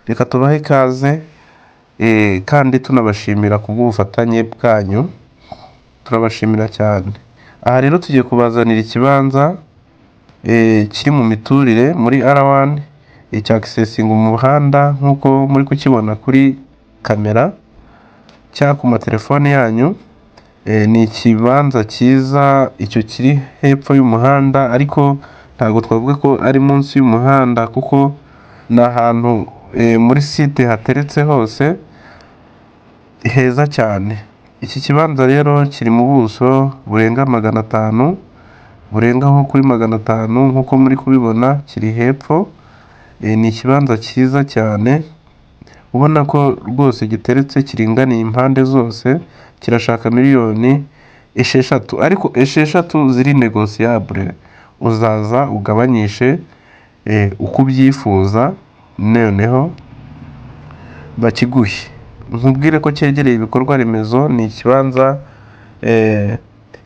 reka tubahe ikaze kandi tunabashimira kubw'ubufatanye bwanyu, turabashimira cyane. Aha rero tugiye kubazanira ikibanza kiri mu miturire muri R1 cya accessinga umuhanda nk'uko muri kukibona kuri kamera cyangwa ku matelefone yanyu. Ni ikibanza cyiza, icyo kiri hepfo y'umuhanda, ariko ntabwo twavuga ko ari munsi y'umuhanda kuko ni ahantu muri site hateretse hose heza cyane. Iki kibanza rero kiri mu buso burenga 500, burenga nko kuri 500 nk'uko muri kubibona, kiri hepfo. Ni ikibanza cyiza cyane ubona ko rwose giteretse, kiringaniye impande zose. Kirashaka miliyoni 6, ariko 6 ziri negosiyabule, uzaza ugabanyishe uko ubyifuza noneho bakiguhe. Nkubwire ko cyegereye ibikorwa remezo, ni ikibanza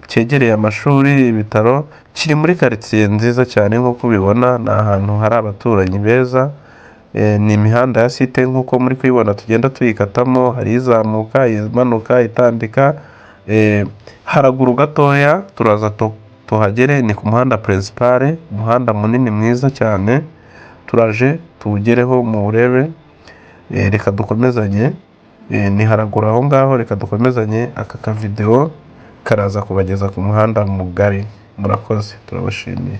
cyegereye amashuri, ibitaro, kiri muri quartier nziza cyane nk'uko ubibona. Ni ahantu hari abaturanyi beza, ni imihanda ya site nk'uko muri kuyibona tugenda tuyikatamo, hari izamuka, imanuka, itambika. Haraguru gatoya turaza tuhagere, ni ku muhanda principal, umuhanda munini mwiza cyane. Turaje tuwugereho muwurebe. Reka dukomezanye, ni haraguru aho ngaho. Reka dukomezanye, aka kavideo karaza kubageza ku muhanda mugari. Murakoze, turabashimiye.